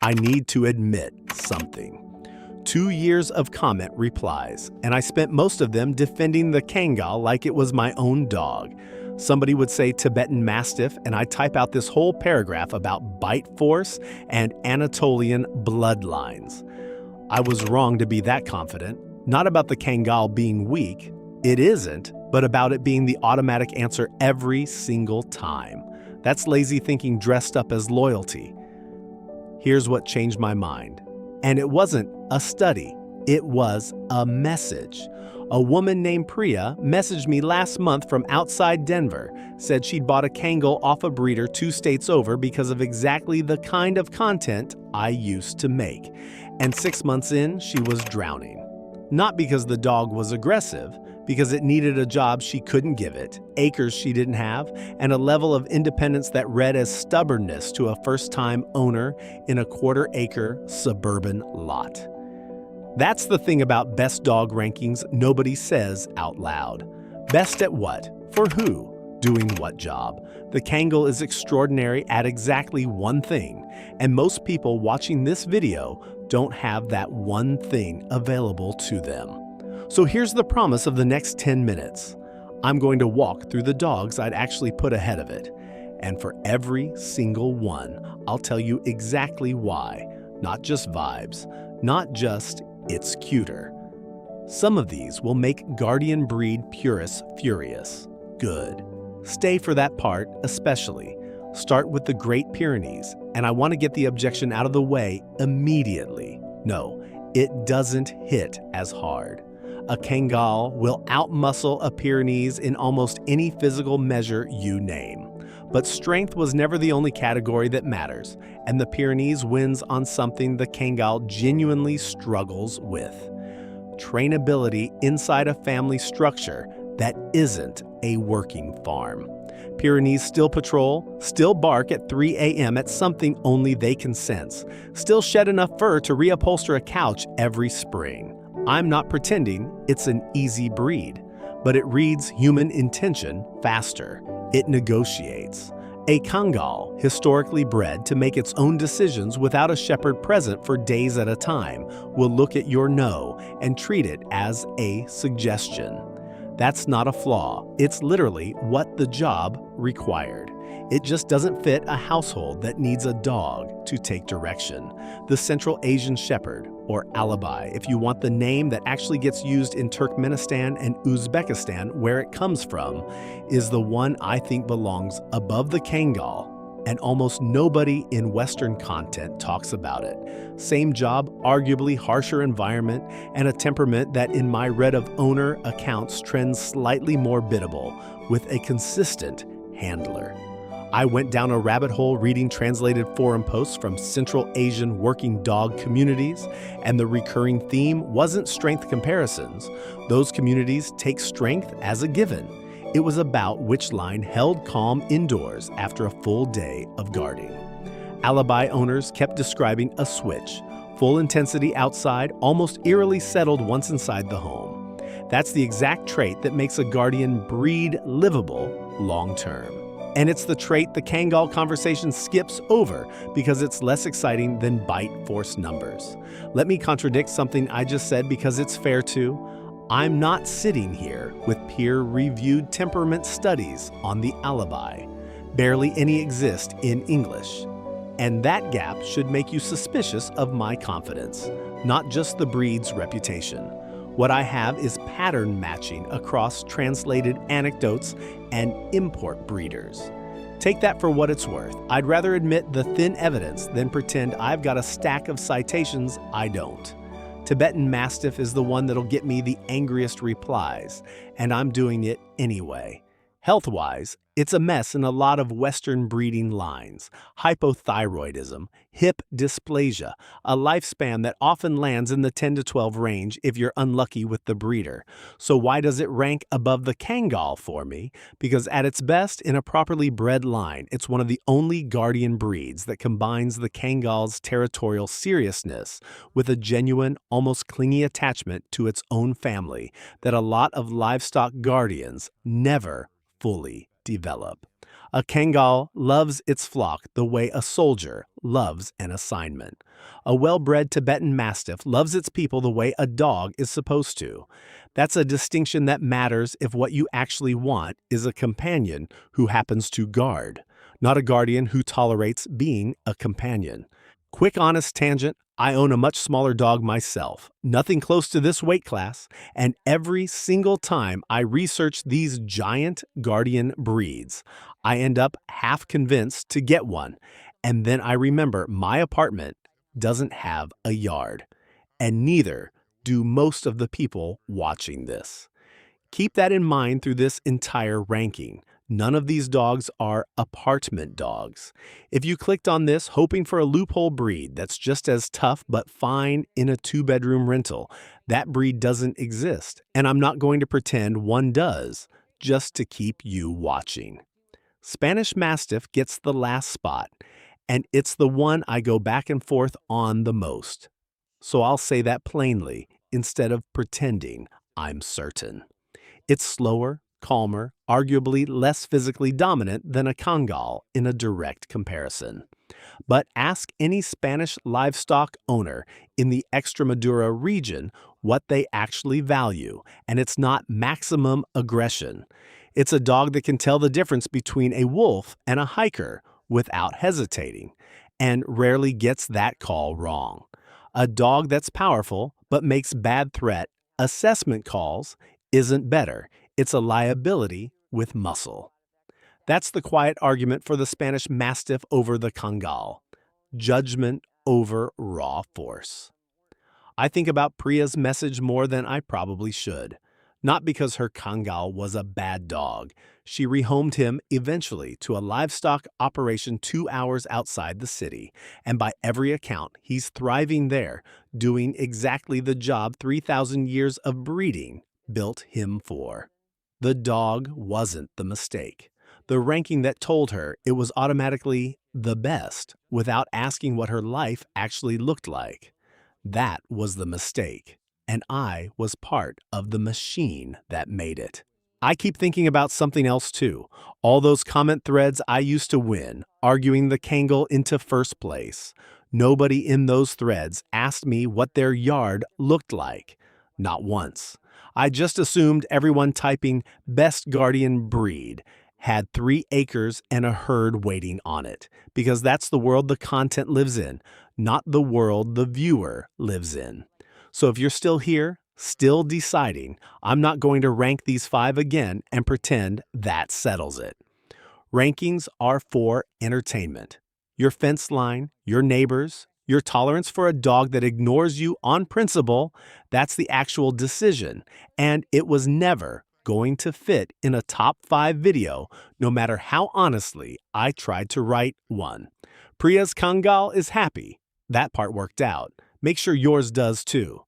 I need to admit something. 2 years of comment replies, and I spent most of them defending the Kangal like it was my own dog. Somebody would say Tibetan Mastiff, and I type out this whole paragraph about bite force and Anatolian bloodlines. I was wrong to be that confident, not about the Kangal being weak. It isn't, but about it being the automatic answer every single time. That's lazy thinking dressed up as loyalty. Here's what changed my mind. And it wasn't a study, it was a message. A woman named Priya messaged me last month from outside Denver, said she'd bought a Kangal off a breeder 2 states over because of exactly the kind of content I used to make. And 6 months in, she was drowning. Not because the dog was aggressive, because it needed a job she couldn't give it, acres she didn't have, and a level of independence that read as stubbornness to a first-time owner in a quarter-acre suburban lot. That's the thing about best dog rankings nobody says out loud. Best at what? For who? Doing what job? The Kangal is extraordinary at exactly one thing, and most people watching this video don't have that one thing available to them. So here's the promise of the next 10 minutes. I'm going to walk through the dogs I'd actually put ahead of it. And for every single one, I'll tell you exactly why. Not just vibes, not just it's cuter. Some of these will make guardian breed purists furious. Good. Stay for that part especially. Start with the Great Pyrenees, and I want to get the objection out of the way immediately. No, it doesn't hit as hard. A Kangal will outmuscle a Pyrenees in almost any physical measure you name. But strength was never the only category that matters, and the Pyrenees wins on something the Kangal genuinely struggles with. Trainability inside a family structure that isn't a working farm. Pyrenees still patrol, still bark at 3 a.m. at something only they can sense, still shed enough fur to reupholster a couch every spring. I'm not pretending it's an easy breed, but it reads human intention faster. It negotiates. A Kangal, historically bred to make its own decisions without a shepherd present for days at a time, will look at your no and treat it as a suggestion. That's not a flaw. It's literally what the job required. It just doesn't fit a household that needs a dog to take direction. The Central Asian Shepherd, or Alibi, if you want the name that actually gets used in Turkmenistan and Uzbekistan, where it comes from, is the one I think belongs above the Kangal, and almost nobody in Western content talks about it. Same job, arguably harsher environment, and a temperament that in my read of owner accounts trends slightly more biddable, with a consistent handler. I went down a rabbit hole reading translated forum posts from Central Asian working dog communities, and the recurring theme wasn't strength comparisons. Those communities take strength as a given. It was about which line held calm indoors after a full day of guarding. Alibi owners kept describing a switch, full intensity outside, almost eerily settled once inside the home. That's the exact trait that makes a guardian breed livable long-term. And it's the trait the Kangal conversation skips over because it's less exciting than bite force numbers. Let me contradict something I just said because it's fair to. I'm not sitting here with peer-reviewed temperament studies on the Alibi. Barely any exist in English. And that gap should make you suspicious of my confidence, not just the breed's reputation. What I have is pattern matching across translated anecdotes and import breeders. Take that for what it's worth. I'd rather admit the thin evidence than pretend I've got a stack of citations I don't. Tibetan Mastiff is the one that'll get me the angriest replies, and I'm doing it anyway. Health-wise, it's a mess in a lot of Western breeding lines. Hypothyroidism, hip dysplasia, a lifespan that often lands in the 10 to 12 range if you're unlucky with the breeder. So why does it rank above the Kangal for me? Because at its best, in a properly bred line, it's one of the only guardian breeds that combines the Kangal's territorial seriousness with a genuine, almost clingy attachment to its own family that a lot of livestock guardians never fully develop. A Kangal loves its flock the way a soldier loves an assignment. A well-bred Tibetan Mastiff loves its people the way a dog is supposed to. That's a distinction that matters if what you actually want is a companion who happens to guard, not a guardian who tolerates being a companion. Quick honest tangent, I own a much smaller dog myself, nothing close to this weight class, and every single time I research these giant guardian breeds, I end up half convinced to get one, and then I remember my apartment doesn't have a yard, and neither do most of the people watching this. Keep that in mind through this entire ranking. None of these dogs are apartment dogs. If you clicked on this hoping for a loophole breed that's just as tough but fine in a two-bedroom rental, that breed doesn't exist, and I'm not going to pretend one does, just to keep you watching. Spanish Mastiff gets the last spot, and it's the one I go back and forth on the most. So I'll say that plainly instead of pretending I'm certain. It's slower, calmer, arguably less physically dominant than a Kangal in a direct comparison. But ask any Spanish livestock owner in the Extremadura region what they actually value, and it's not maximum aggression. It's a dog that can tell the difference between a wolf and a hiker without hesitating, and rarely gets that call wrong. A dog that's powerful but makes bad threat assessment calls isn't better. It's a liability with muscle. That's the quiet argument for the Spanish Mastiff over the Kangal. Judgment over raw force. I think about Priya's message more than I probably should. Not because her Kangal was a bad dog. She rehomed him eventually to a livestock operation 2 hours outside the city, and by every account, he's thriving there, doing exactly the job 3,000 years of breeding built him for. The dog wasn't the mistake. The ranking that told her it was automatically the best without asking what her life actually looked like. That was the mistake, and I was part of the machine that made it. I keep thinking about something else too. All those comment threads I used to win, arguing the Kangal into first place. Nobody in those threads asked me what their yard looked like. Not once. I just assumed everyone typing best guardian breed had 3 acres and a herd waiting on it, because that's the world the content lives in, not the world the viewer lives in. So if you're still here, still deciding, I'm not going to rank these 5 again and pretend that settles it. Rankings are for entertainment. Your fence line, your neighbors, your tolerance for a dog that ignores you on principle, that's the actual decision, and it was never going to fit in a top 5 video, no matter how honestly I tried to write one. Priya's Kangal is happy. That part worked out. Make sure yours does too.